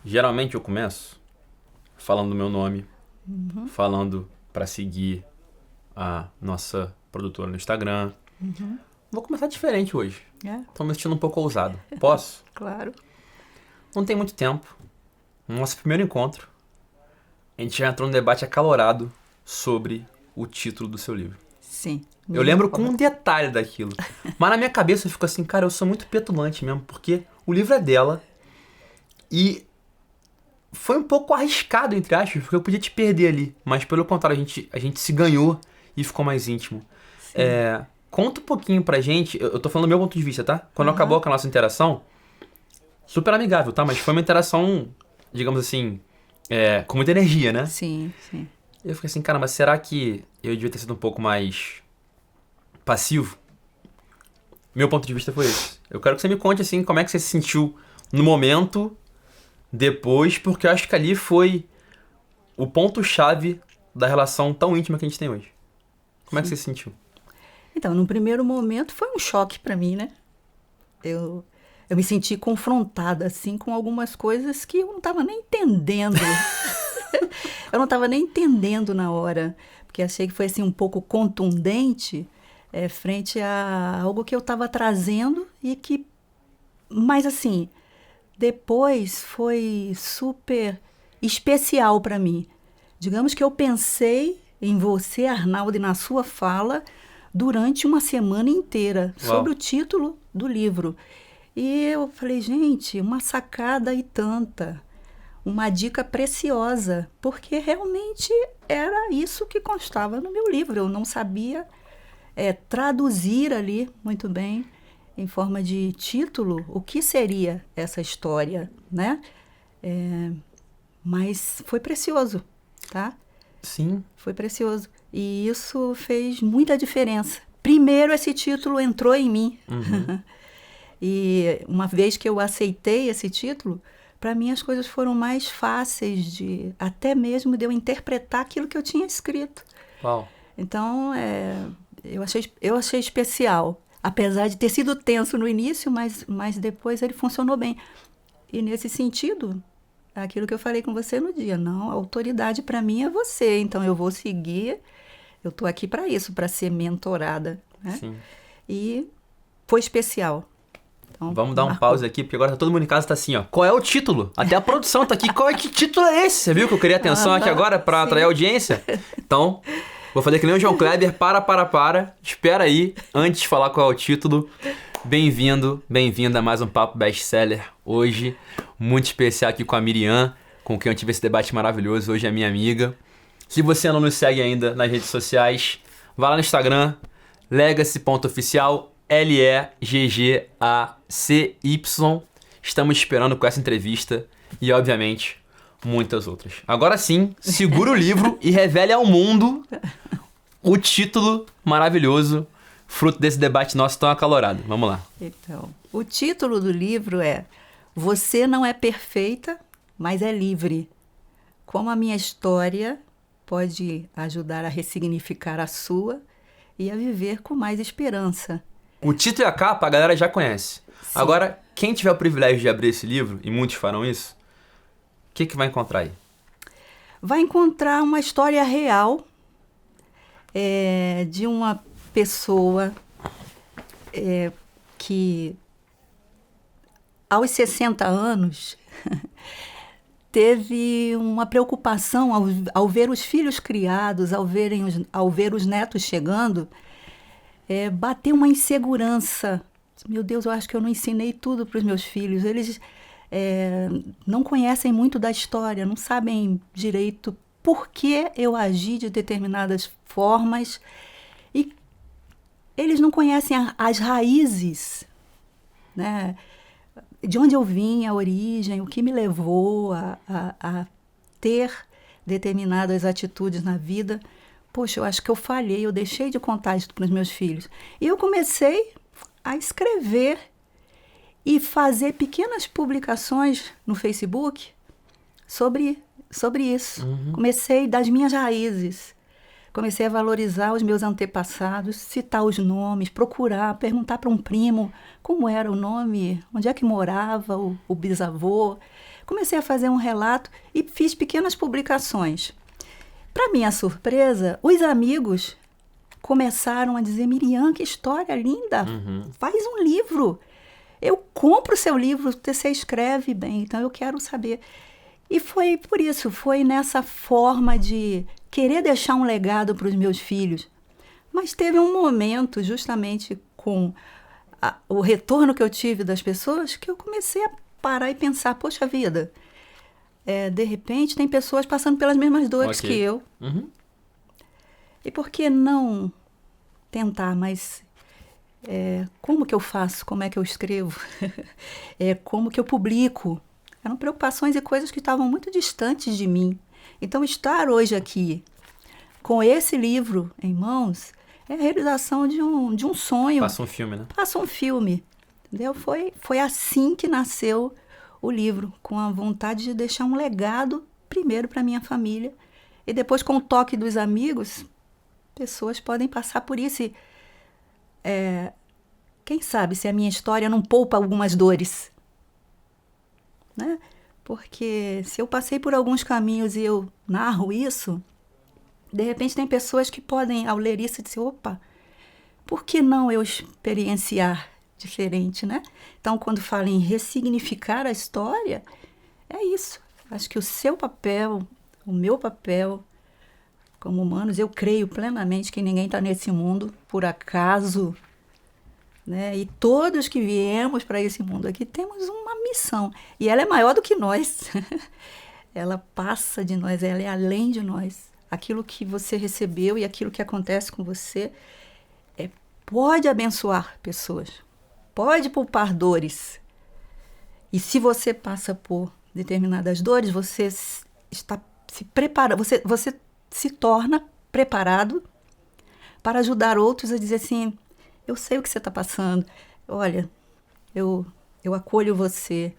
Geralmente eu começo falando do meu nome, falando para seguir a nossa produtora no Instagram. Vou começar diferente hoje. Tô me sentindo um pouco ousado. Posso? Claro. Não tem muito tempo. No nosso primeiro encontro, a gente já entrou num debate acalorado sobre o título do seu livro. Sim. Eu lembro com um detalhe daquilo. Mas na minha cabeça eu fico assim, cara, eu sou muito petulante mesmo, porque o livro é dela e foi um pouco arriscado, entre aspas, porque eu podia te perder ali. Mas pelo contrário, a gente se ganhou e ficou mais íntimo. Conta um pouquinho pra gente, eu tô falando do meu ponto de vista, tá? Quando acabou com a nossa interação, super amigável, tá? Mas foi uma interação, digamos assim, com muita energia, né? Sim, sim. Eu fiquei assim, cara, mas será que eu devia ter sido um pouco mais passivo? Meu ponto de vista foi esse. Eu quero que você me conte, assim, como é que você se sentiu no momento, depois, porque eu acho que ali foi o ponto-chave da relação tão íntima que a gente tem hoje. Como é que você se sentiu? Então, no primeiro momento foi um choque para mim, né? Eu me senti confrontada, assim, com algumas coisas que eu não estava nem entendendo. Eu não estava nem entendendo na hora, porque achei que foi, assim, um pouco contundente frente a algo que eu estava trazendo e que... Mas, assim, depois foi super especial para mim. Digamos que eu pensei em você, Arnaldo, e na sua fala durante uma semana inteira sobre o título do livro. E eu falei, gente, uma sacada e tanta, uma dica preciosa, porque realmente era isso que constava no meu livro. Eu não sabia traduzir ali muito bem, em forma de título, o que seria essa história, né? Mas foi precioso, tá? Sim. Foi precioso. E isso fez muita diferença. Primeiro, esse título entrou em mim. E uma vez que eu aceitei esse título, para mim as coisas foram mais fáceis de, até mesmo de eu interpretar aquilo que eu tinha escrito. Uau. Então, eu achei especial. Apesar de ter sido tenso no início, mas depois ele funcionou bem. E nesse sentido, aquilo que eu falei com você no dia, não, a autoridade para mim é você, então eu vou seguir, eu estou aqui para isso, para ser mentorada, né? Sim. E foi especial. Então, vamos dar um marcou. pause aqui, porque agora todo mundo em casa tá assim, ó. Qual é o título? Até a produção tá aqui. Que título é esse? Você viu que eu queria atenção aqui agora pra atrair a audiência? Então, vou fazer que nem o João Kleber. Para. Espera aí, antes de falar qual é o título. Bem-vindo, bem-vinda a mais um Papo Best-Seller. Hoje, muito especial aqui com a Miriam, com quem eu tive esse debate maravilhoso. Hoje é minha amiga. Se você não nos segue ainda nas redes sociais, vá lá no Instagram, legacy.oficial, LEGGACY. Estamos esperando com essa entrevista e, obviamente, muitas outras. Agora sim, segura o livro e revele ao mundo o título maravilhoso, fruto desse debate nosso tão acalorado. Vamos lá. Então, o título do livro é Você não é perfeita, mas é livre. Como a minha história pode ajudar a ressignificar a sua e a viver com mais esperança. O título e a capa a galera já conhece. Sim. Agora, quem tiver o privilégio de abrir esse livro, e muitos farão isso, o que vai encontrar aí? Vai encontrar uma história real de uma pessoa que, aos 60 anos, teve uma preocupação ao ver os filhos criados, ao ver os netos chegando, bateu uma insegurança. Meu Deus, eu acho que eu não ensinei tudo para os meus filhos. Eles não conhecem muito da história, não sabem direito por que eu agi de determinadas formas. E eles não conhecem as raízes, né? De onde eu vim, a origem, o que me levou a ter determinadas atitudes na vida. Poxa, eu acho que eu falhei, eu deixei de contar isso para os meus filhos. E eu comecei a escrever e fazer pequenas publicações no Facebook sobre isso. Comecei das minhas raízes. Comecei a valorizar os meus antepassados, citar os nomes, procurar, perguntar para um primo como era o nome, onde é que morava o bisavô. Comecei a fazer um relato e fiz pequenas publicações. Para minha surpresa, os amigos começaram a dizer: Miriam, que história linda, faz um livro. Eu compro o seu livro, você escreve bem, então eu quero saber. E foi por isso, foi nessa forma de querer deixar um legado para os meus filhos. Mas teve um momento, justamente com o retorno que eu tive das pessoas, que eu comecei a parar e pensar: poxa vida, de repente tem pessoas passando pelas mesmas dores que eu. E por que não tentar? Mas como que eu faço? Como é que eu escrevo? Como que eu publico? Eram preocupações e coisas que estavam muito distantes de mim. Então, estar hoje aqui, com esse livro em mãos, é a realização de um sonho. Passa um filme, né? Passa um filme. Entendeu? Foi assim que nasceu o livro, com a vontade de deixar um legado, primeiro para minha família, e depois, com o toque dos amigos, pessoas podem passar por isso. E, quem sabe se a minha história não poupa algumas dores, né? Porque se eu passei por alguns caminhos e eu narro isso, de repente tem pessoas que podem, ao ler isso, dizer: opa, por que não eu experienciar diferente, né? Então, quando falo em ressignificar a história, é isso. Acho que o seu papel, o meu papel, como humanos, eu creio plenamente que ninguém está nesse mundo por acaso, né? E todos que viemos para esse mundo aqui temos uma missão. E ela é maior do que nós. Ela passa de nós, ela é além de nós. Aquilo que você recebeu e aquilo que acontece com você pode abençoar pessoas, pode poupar dores. E se você passa por determinadas dores, você está se preparando, você se torna preparado para ajudar outros a dizer assim: eu sei o que você está passando, olha, eu acolho você,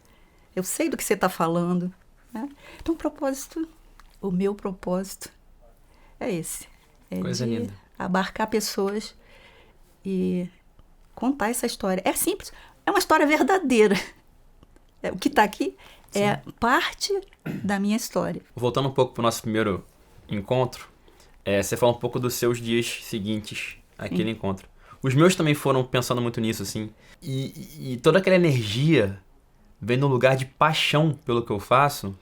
eu sei do que você está falando, né? Então, o meu propósito é esse. Coisa linda. Abarcar pessoas e contar essa história. É simples, é uma história verdadeira. O que está aqui é parte da minha história. Voltando um pouco para o nosso primeiro encontro, você fala um pouco dos seus dias seguintes àquele encontro. Os meus também foram pensando muito nisso, assim. E toda aquela energia vem num lugar de paixão pelo que eu faço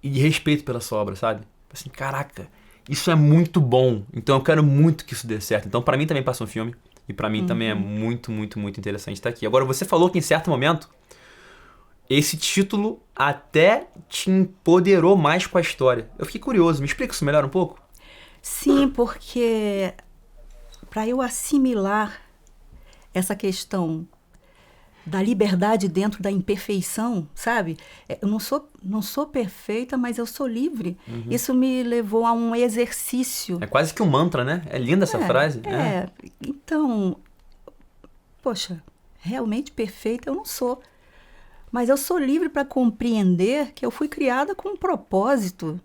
e de respeito pela sua obra, sabe? Assim, caraca, isso é muito bom, então eu quero muito que isso dê certo. Então, pra mim também passa um filme, e pra mim também é muito, muito, muito interessante estar aqui. Agora, você falou que em certo momento, esse título até te empoderou mais com a história. Eu fiquei curioso, me explica isso melhor um pouco? Sim, porque para eu assimilar essa questão da liberdade dentro da imperfeição, sabe? Eu não sou perfeita, mas eu sou livre. Isso me levou a um exercício. É quase que um mantra, né? É linda essa frase. Então, poxa, realmente perfeita eu não sou. Mas eu sou livre para compreender que eu fui criada com um propósito.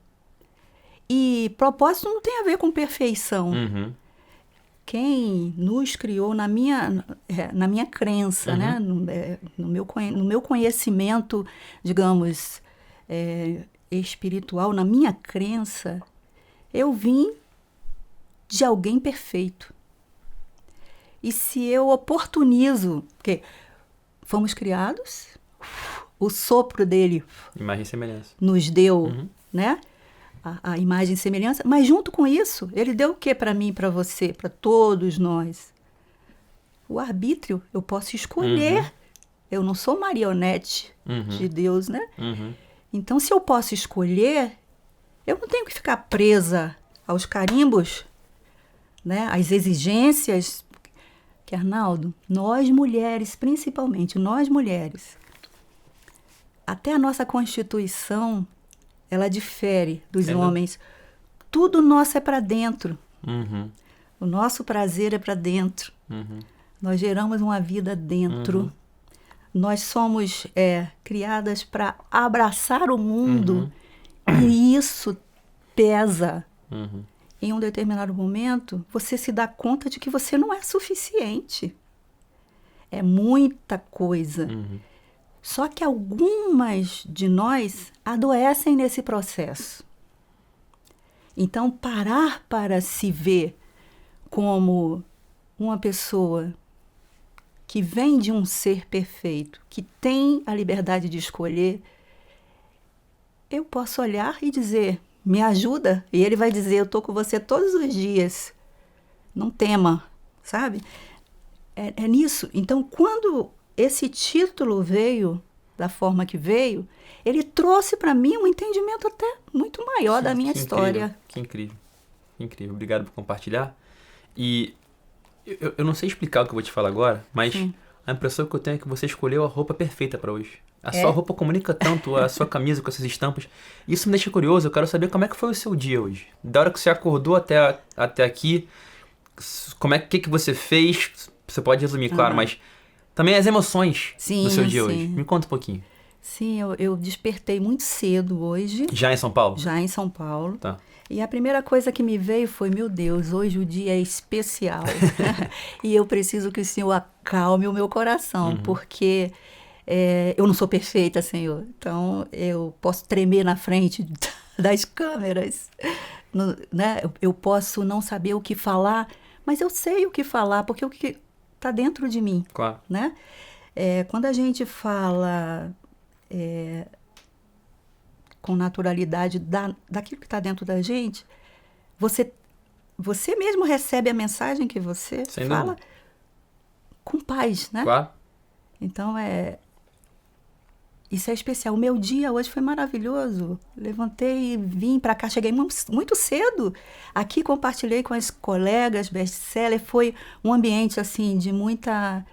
E propósito não tem a ver com perfeição. Quem nos criou, na minha crença, né? No meu conhecimento, digamos, espiritual, na minha crença, eu vim de alguém perfeito. E se eu oportunizo, porque fomos criados, o sopro dele imagem e semelhança nos deu, né? A imagem e semelhança, mas junto com isso, ele deu o que para mim, para você, para todos nós? O arbítrio. Eu posso escolher. Eu não sou marionete de Deus, né? Então, se eu posso escolher, eu não tenho que ficar presa aos carimbos, né? Às exigências. Que, Arnaldo, nós mulheres, principalmente nós mulheres, até a nossa Constituição, ela difere dos homens. Tudo nosso é para dentro. O nosso prazer é para dentro. Nós geramos uma vida dentro. Nós somos criadas para abraçar o mundo. E isso pesa. Em um determinado momento, você se dá conta de que você não é suficiente. É muita coisa. Só que algumas de nós adoecem nesse processo. Então, parar para se ver como uma pessoa que vem de um ser perfeito, que tem a liberdade de escolher, eu posso olhar e dizer, me ajuda? E ele vai dizer, eu estou com você todos os dias. Não tema, sabe? É nisso. Então, quando esse título veio da forma que veio, ele trouxe para mim um entendimento até muito maior da minha história. Que incrível. Incrível. Obrigado por compartilhar. E eu não sei explicar o que eu vou te falar agora, mas a impressão que eu tenho é que você escolheu a roupa perfeita para hoje. A sua roupa comunica tanto, a sua camisa com essas estampas. Isso me deixa curioso, eu quero saber como é que foi o seu dia hoje. Da hora que você acordou até aqui, como é que você fez? Você pode resumir, claro, mas também as emoções do seu dia hoje. Me conta um pouquinho. Sim, eu despertei muito cedo hoje. Já em São Paulo? Já em São Paulo. Tá. E a primeira coisa que me veio foi, meu Deus, hoje o dia é especial. E eu preciso que o Senhor acalme o meu coração, porque eu não sou perfeita, Senhor. Então, eu posso tremer na frente das câmeras, né? Eu posso não saber o que falar, mas eu sei o que falar, porque o que está dentro de mim. Claro. Né? Quando a gente fala com naturalidade daquilo que está dentro da gente, você mesmo recebe a mensagem que você fala com paz, né? Claro. Então, isso é especial. O meu dia hoje foi maravilhoso. Levantei e vim para cá, cheguei muito cedo. Aqui compartilhei com as colegas best-seller. Foi um ambiente assim de muita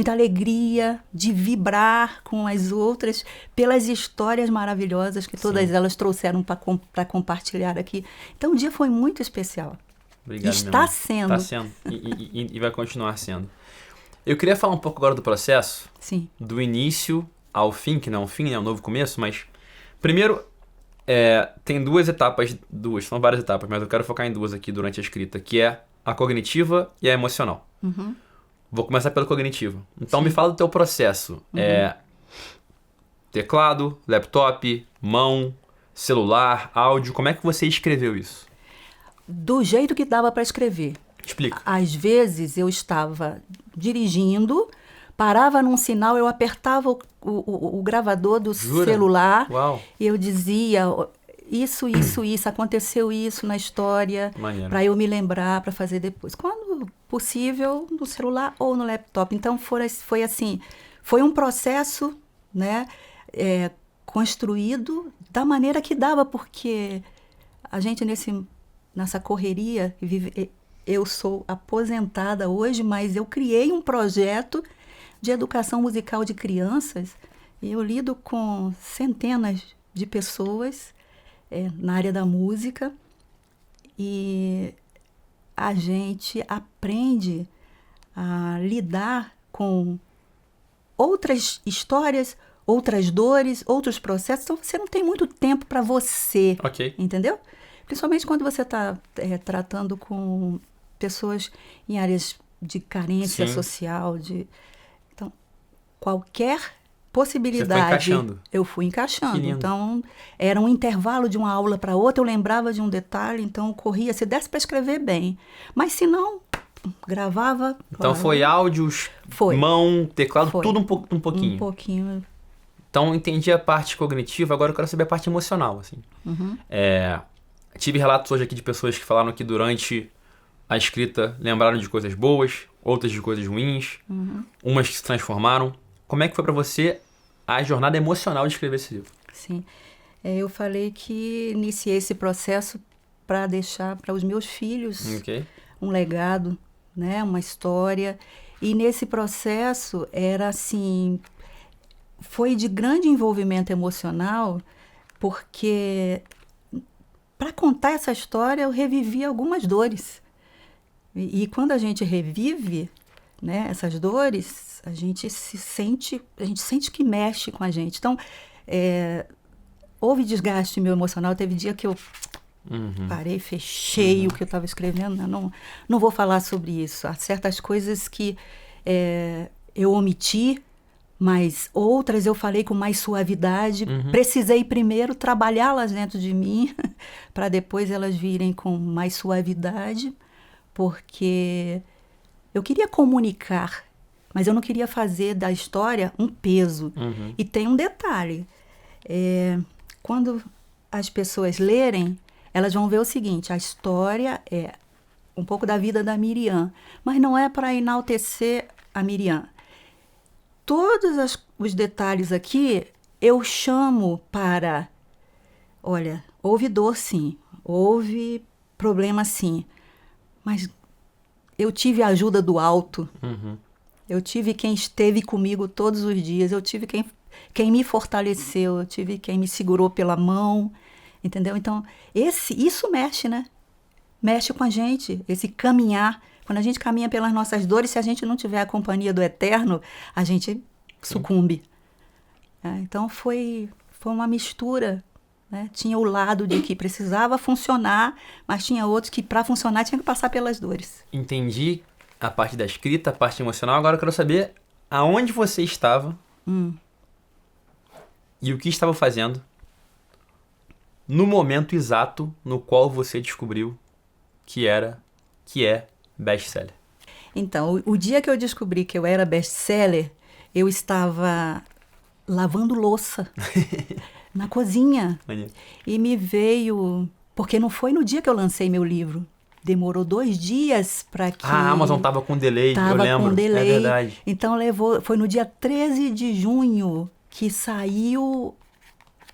alegria, de vibrar com as outras pelas histórias maravilhosas que todas elas trouxeram para compartilhar aqui. Então, o dia foi muito especial. Obrigado, Está sendo. Está sendo. E vai continuar sendo. Eu queria falar um pouco agora do processo. Sim. Do início ao fim, que não é um fim, é um novo começo, mas primeiro tem duas etapas, são várias etapas, mas eu quero focar em duas aqui durante a escrita, que é a cognitiva e a emocional. Uhum. Vou começar pela cognitiva. Então, me fala do teu processo. Teclado, laptop, mão, celular, áudio. Como é que você escreveu isso? Do jeito que dava para escrever. Explica. Às vezes, eu estava dirigindo, parava num sinal, eu apertava o gravador do celular. Uau. E eu dizia... Isso, aconteceu isso na história, para eu me lembrar, para fazer depois. Quando possível, no celular ou no laptop. Então, foi assim, foi um processo, né, construído da maneira que dava, porque a gente nessa correria, eu sou aposentada hoje, mas eu criei um projeto de educação musical de crianças, e eu lido com centenas de pessoas na área da música, e a gente aprende a lidar com outras histórias, outras dores, outros processos. Então, você não tem muito tempo para você, entendeu? Principalmente quando você está tratando com pessoas em áreas de carência social. Então, qualquer possibilidade, eu fui encaixando. Então, era um intervalo de uma aula para outra, eu lembrava de um detalhe, então corria, se desse para escrever bem. Mas se não, gravava. Então, foi áudios, mão, teclado, tudo um pouquinho. Um pouquinho. Então, entendi a parte cognitiva, agora eu quero saber a parte emocional. Assim. Uhum. Tive relatos hoje aqui de pessoas que falaram que durante a escrita lembraram de coisas boas, outras de coisas ruins, umas que se transformaram. Como é que foi para você a jornada emocional de escrever esse livro? Sim, eu falei que iniciei esse processo para deixar para os meus filhos um legado, né, uma história. E nesse processo era assim, foi de grande envolvimento emocional, porque para contar essa história eu revivi algumas dores. E quando a gente revive, né, essas dores, a gente sente que mexe com a gente. Então, houve desgaste meu emocional. Teve dia que eu parei, fechei o que eu estava escrevendo. Né? Não vou falar sobre isso. Há certas coisas que eu omiti, Mas outras eu falei com mais suavidade. Precisei primeiro trabalhá-las dentro de mim, para depois elas virem com mais suavidade, porque eu queria comunicar, mas eu não queria fazer da história um peso. E tem um detalhe. Quando as pessoas lerem, elas vão ver o seguinte: a história é um pouco da vida da Miriam, mas não é para enaltecer a Miriam. Todos os detalhes aqui eu chamo para... Olha, houve dor sim, houve problema sim, mas eu tive a ajuda do alto. Eu tive quem esteve comigo todos os dias, eu tive quem me fortaleceu, eu tive quem me segurou pela mão, entendeu? Então, isso mexe, né? Mexe com a gente, esse caminhar. Quando a gente caminha pelas nossas dores, se a gente não tiver a companhia do Eterno, a gente sucumbe. Então, foi uma mistura, né? Tinha o lado de que precisava funcionar, mas tinha outros que, para funcionar, tinha que passar pelas dores. Entendi a parte da escrita, a parte emocional. Agora eu quero saber aonde você estava e o que estava fazendo no momento exato no qual você descobriu que é best-seller. Então, o dia que eu descobri que eu era best-seller, eu estava lavando louça na cozinha. Maneiro. E me veio... Porque não foi no dia que eu lancei meu livro. Demorou 2 dias para que... A Amazon estava com delay, eu lembro. Tava com delay. É verdade. Então, foi no dia 13 de junho que saiu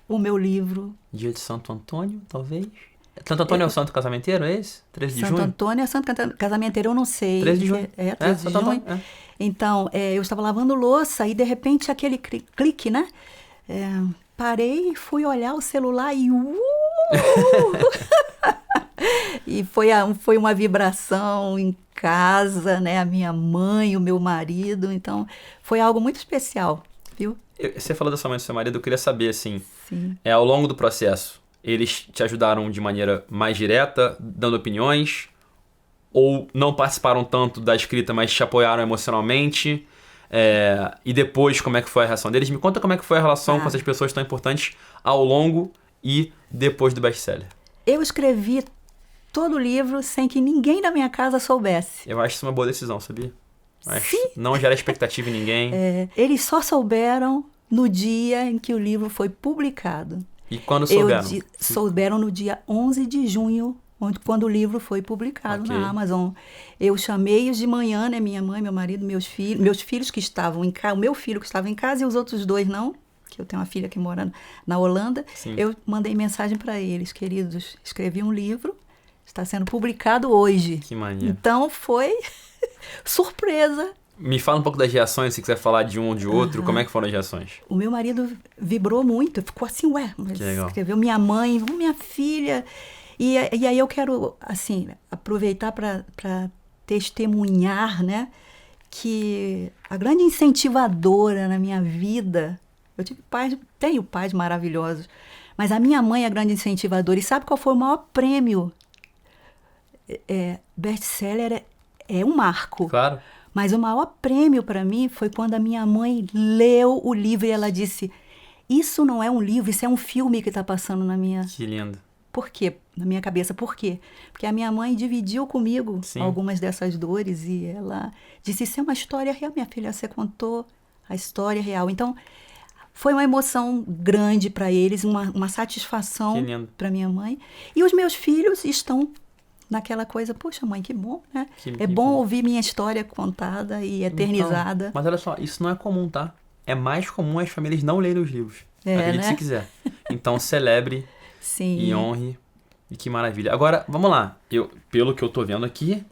o meu livro. Dia de Santo Antônio, talvez? Santo Antônio é o santo casamenteiro, é esse? 13 de junho? Santo Antônio é santo casamenteiro, eu não sei. 13 de junho. 13 de junho. Então, eu estava lavando louça e, de repente, aquele clique, né? Parei, fui olhar o celular e... E foi uma vibração em casa, né? A minha mãe, o meu marido. Então, foi algo muito especial, viu? Você falou da sua mãe e do seu marido, eu queria saber, assim... Sim. Ao longo do processo, eles te ajudaram de maneira mais direta, dando opiniões? Ou não participaram tanto da escrita, mas te apoiaram emocionalmente? E depois, como é que foi a reação deles? Me conta como é que foi a relação com essas pessoas tão importantes ao longo e depois do best-seller. Eu escrevi todo o livro sem que ninguém da minha casa soubesse. Eu acho isso uma boa decisão, sabia? Sim. Não gera expectativa em ninguém. Eles só souberam no dia em que o livro foi publicado. E quando souberam? Souberam no dia 11 de junho, quando o livro foi publicado na Amazon. Eu chamei-os de manhã, né? Minha mãe, meu marido, meus filhos que estavam em casa, o meu filho que estava em casa e os outros 2 não, que eu tenho uma filha que mora na Holanda. Sim. Eu mandei mensagem para eles: queridos, escrevi um livro, está sendo publicado hoje. Que maneiro. Então foi surpresa. Me fala um pouco das reações, se quiser falar de um ou de outro, como é que foram as reações? O meu marido vibrou muito, ficou assim, mas escreveu minha mãe, minha filha. E aí eu quero, assim, aproveitar para testemunhar, né, que a grande incentivadora na minha vida, eu tenho pais maravilhosos, mas a minha mãe é a grande incentivadora. E sabe qual foi o maior prêmio? Best-seller é um marco. Claro. Mas o maior prêmio para mim foi quando a minha mãe leu o livro e ela disse: isso não é um livro, isso é um filme que está passando na minha... Que lindo. Por quê? Na minha cabeça, por quê? Porque a minha mãe dividiu comigo algumas dessas dores e ela disse: isso é uma história real, minha filha, você contou a história real. Então, foi uma emoção grande para eles, uma satisfação para minha mãe. E os meus filhos estão naquela coisa: poxa, mãe, que bom, né? É bom ouvir minha história contada e eternizada. Então, mas olha só, isso não é comum, tá? É mais comum as famílias não lerem os livros. Acredite, né? Se quiser. Então, celebre e honre. E que maravilha. Agora, vamos lá. Pelo que eu tô vendo aqui,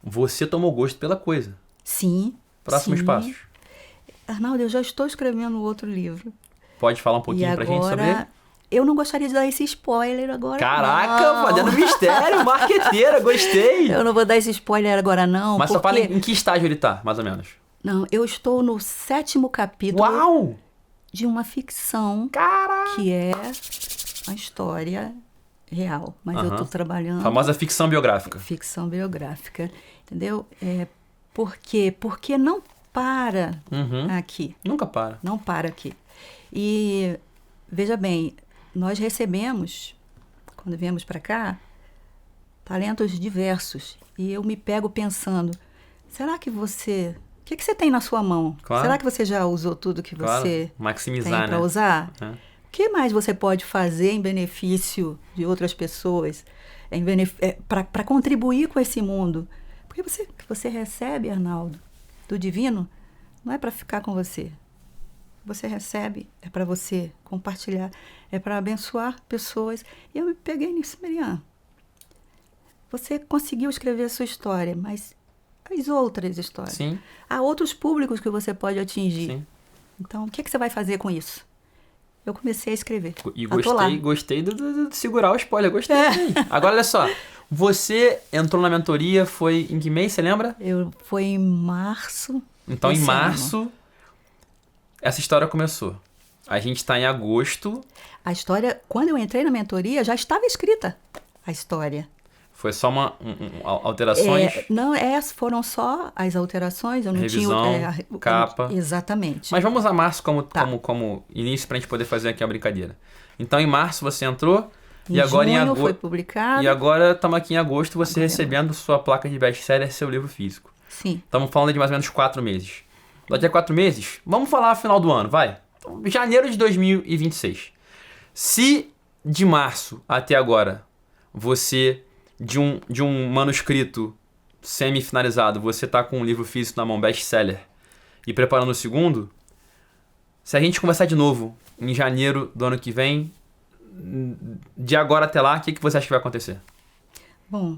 você tomou gosto pela coisa. Sim. Próximos passos. Arnaldo, eu já estou escrevendo outro livro. Pode falar um pouquinho pra gente sobre... Eu não gostaria de dar esse spoiler agora. Caraca, não. Fazendo mistério, marqueteira, gostei. Eu não vou dar esse spoiler agora, não. Mas só fala em que estágio ele tá, mais ou menos. Não, eu estou no 7º capítulo. Uau! De uma ficção. Caraca! Que é uma história real. Mas eu estou trabalhando... Famosa ficção biográfica. Ficção biográfica, entendeu? Por quê? Porque não para Uhum. aqui. Nunca para. Não para aqui. E, veja bem, nós recebemos, quando viemos para cá, talentos diversos. E eu me pego pensando, será que você... O que você tem na sua mão? Claro. Será que você já usou tudo que Claro. você Maximizar, tem para né? usar? É. O que mais você pode fazer em benefício de outras pessoas? Para contribuir com esse mundo? Porque você recebe, Arnaldo, do divino, não é para ficar com você. Você recebe, é para você compartilhar, é para abençoar pessoas. E eu me peguei nisso, Miriam. Você conseguiu escrever a sua história, mas as outras histórias? Sim. Há outros públicos que você pode atingir. Sim. Então, o que você vai fazer com isso? Eu comecei a escrever. E Tô lá. gostei de segurar o spoiler. Gostei. Agora, olha só. Você entrou na mentoria, foi em que mês, você lembra? Foi em março. Então, em desse março, ano. essa história começou. A gente está em agosto. A história, quando eu entrei na mentoria, já estava escrita a história. Foi só alterações? Não, foram só as alterações. Eu não Revisão, tinha... capa. Exatamente. Mas vamos usar março como início para a gente poder fazer aqui a brincadeira. Então, em março você entrou. Em agora em junho agosto. foi publicado. E agora estamos aqui em agosto, você Agora recebendo sua placa de best-seller, seu livro físico. Sim. Estamos falando de mais ou menos 4 meses. Daqui a 4 meses, vamos falar final do ano, vai. Então, janeiro de 2026. Se de março até agora, você, de um manuscrito semi-finalizado, você está com um livro físico na mão, best-seller, e preparando o segundo, se a gente conversar de novo em janeiro do ano que vem, de agora até lá, o que você acha que vai acontecer? Bom,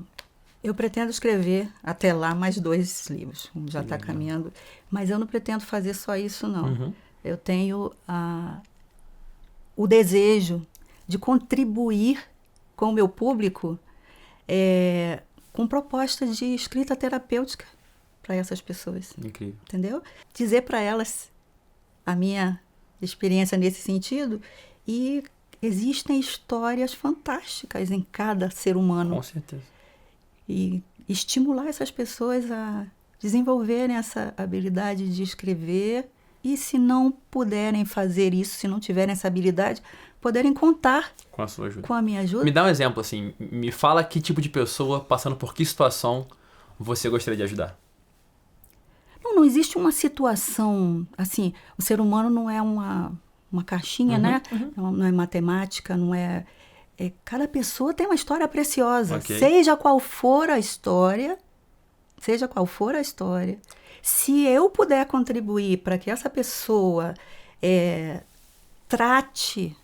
eu pretendo escrever até lá mais 2 livros, como já está caminhando. Mas eu não pretendo fazer só isso, não. Uhum. Eu tenho o desejo de contribuir com o meu público com propostas de escrita terapêutica para essas pessoas. Incrível. Entendeu? Dizer para elas a minha experiência nesse sentido. E existem histórias fantásticas em cada ser humano. Com certeza. E estimular essas pessoas a desenvolverem essa habilidade de escrever. E se não puderem fazer isso, se não tiverem essa habilidade, poderem contar com a sua ajuda. Com a minha ajuda. Me dá um exemplo, assim. Me fala que tipo de pessoa, passando por que situação, você gostaria de ajudar. Não existe uma situação, assim, o ser humano não é uma caixinha, né? Não é matemática, não é... Cada pessoa tem uma história preciosa. Okay. Seja qual for a história, se eu puder contribuir para que essa pessoa trate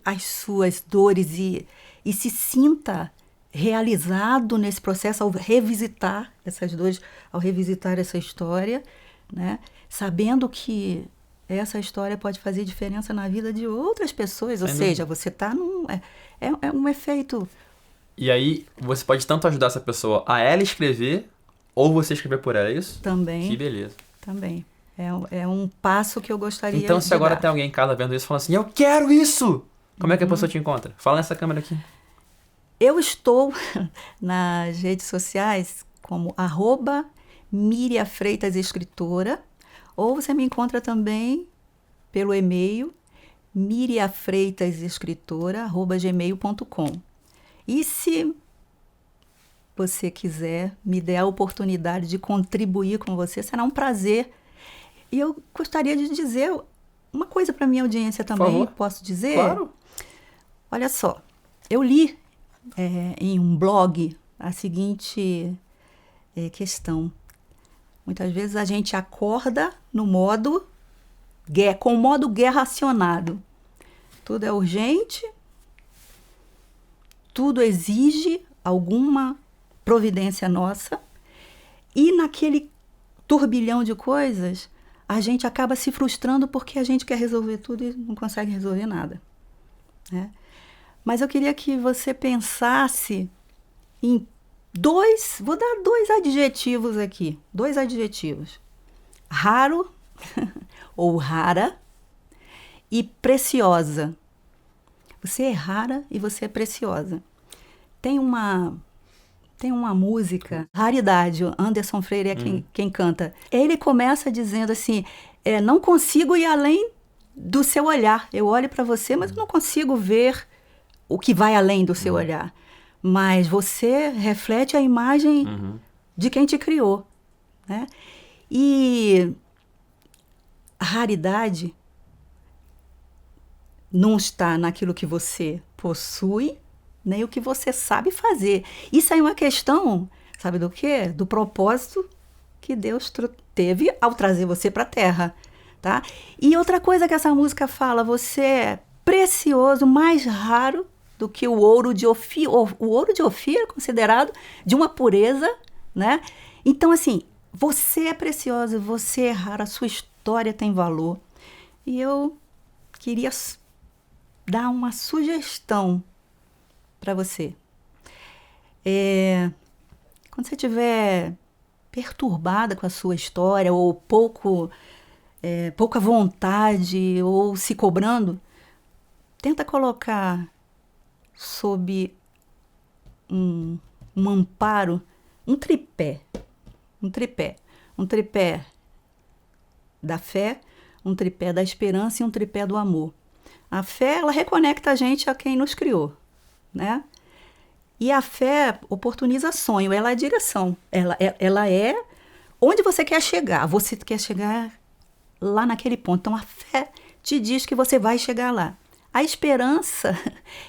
as suas dores e se sinta realizado nesse processo ao revisitar essas dores, ao revisitar essa história, né? Sabendo que essa história pode fazer diferença na vida de outras pessoas. Ou seja, você está num... É um efeito... E aí, você pode tanto ajudar essa pessoa a ela escrever, ou você escrever por ela, é isso? Também. Que beleza. Também. É um passo que eu gostaria de Então, se agora dar. tem alguém em casa vendo isso, falando assim, eu quero isso! Como é que a pessoa te encontra? Fala nessa câmera aqui. Eu estou nas redes sociais como @Miriam Freitas Escritora, ou você me encontra também pelo e-mail miriafreitasescritora@gmail.com. E se você quiser me der a oportunidade de contribuir com você, será um prazer. E eu gostaria de dizer uma coisa para a minha audiência também. Por favor. Posso dizer? Claro. Olha só, eu li em um blog a seguinte questão. Muitas vezes a gente acorda no modo com o modo guerra acionado. Tudo é urgente, tudo exige alguma providência nossa, e naquele turbilhão de coisas, a gente acaba se frustrando porque a gente quer resolver tudo e não consegue resolver nada, né? Mas eu queria que você pensasse em vou dar 2 adjetivos aqui, 2 adjetivos. Raro, ou rara, e preciosa. Você é rara e você é preciosa. Tem uma Tem uma música, Raridade, o Anderson Freire é quem canta. Ele começa dizendo assim, não consigo ir além do seu olhar. Eu olho para você, mas eu não consigo ver o que vai além do seu olhar. Mas você reflete a imagem de quem te criou, né? E a raridade não está naquilo que você possui, nem o que você sabe fazer. Isso aí é uma questão, sabe do quê? Do propósito que Deus teve ao trazer você para a Terra, tá? E outra coisa que essa música fala, você é precioso, mais raro do que o ouro de Ofir. O ouro de Ofir é considerado de uma pureza, né? Então, assim, você é precioso, você é raro, a sua história tem valor. E eu queria dar uma sugestão para você. Quando você estiver perturbada com a sua história, ou pouca vontade, ou se cobrando, tenta colocar sob um amparo, um tripé da fé, um tripé da esperança e um tripé do amor. A fé, ela reconecta a gente a quem nos criou, né? E a fé oportuniza sonho, ela é a direção, ela é onde você quer chegar lá naquele ponto. Então a fé te diz que você vai chegar lá. A esperança,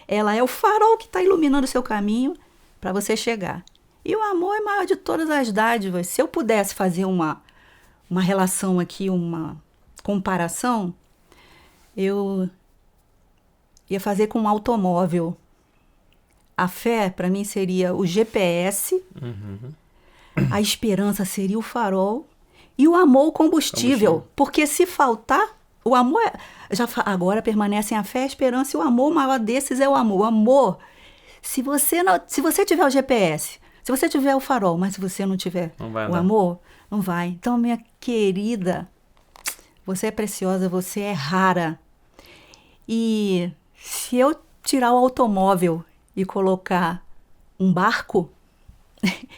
ela é o farol que está iluminando o seu caminho para você chegar. E o amor é maior de todas as dádivas. Se eu pudesse fazer uma relação aqui, uma comparação, eu ia fazer com um automóvel. A fé, para mim, seria o GPS, a esperança seria o farol e o amor o combustível. Porque se faltar, o amor agora permanecem a fé, a esperança e o amor. O maior desses é o amor. O amor, se você tiver o GPS, se você tiver o farol, mas se você não tiver o amor, não vai. Então, minha querida, você é preciosa, você é rara. E se eu tirar o automóvel e colocar um barco,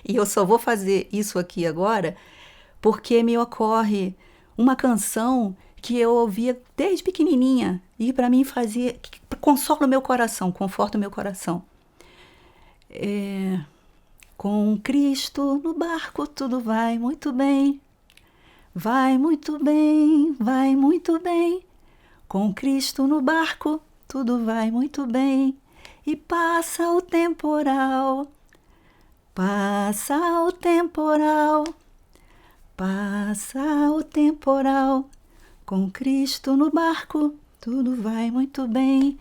e eu só vou fazer isso aqui agora, porque me ocorre uma canção que eu ouvia desde pequenininha e para mim consola o meu coração, conforta o meu coração. Com Cristo no barco tudo vai muito bem, vai muito bem, vai muito bem. Com Cristo no barco tudo vai muito bem. E passa o temporal, passa o temporal, passa o temporal. Com Cristo no barco, tudo vai muito bem.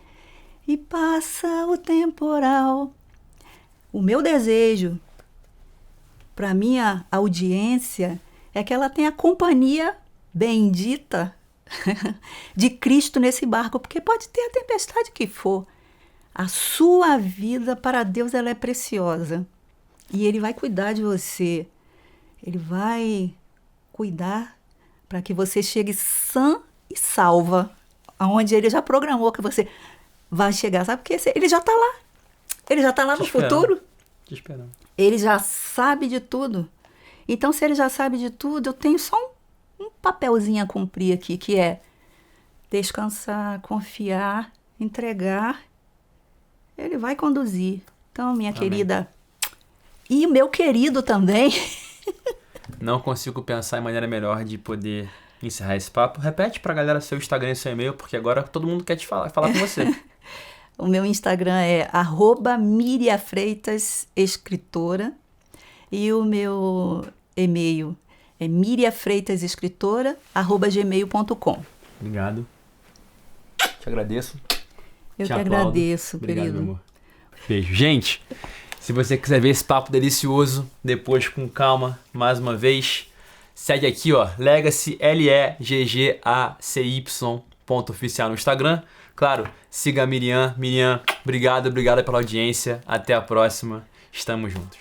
E passa o temporal. O meu desejo para minha audiência é que ela tenha a companhia bendita de Cristo nesse barco, porque pode ter a tempestade que for. A sua vida para Deus, ela é preciosa. E Ele vai cuidar de você. Ele vai cuidar para que você chegue sã e salva, aonde Ele já programou que você vai chegar. Sabe porque Ele já está lá. Ele já está lá no futuro. Te esperando. Ele já sabe de tudo. Então, se Ele já sabe de tudo, eu tenho só um papelzinho a cumprir aqui, que é descansar, confiar, entregar. Ele vai conduzir. Então, minha querida, e o meu querido também. Não consigo pensar em maneira melhor de poder encerrar esse papo. Repete pra galera seu Instagram e seu e-mail, porque agora todo mundo quer falar com você. O meu Instagram é @miriafreitasescritora e o meu e-mail é miriafreitasescritora@gmail.com. Obrigado. Te agradeço. Eu te agradeço, obrigado, querido. Meu amor. Beijo. Gente, se você quiser ver esse papo delicioso, depois com calma, mais uma vez, segue aqui, ó, Legacy, LEGGACY.oficial no Instagram. Claro, siga a Miriam. Miriam, obrigado pela audiência. Até a próxima. Estamos juntos.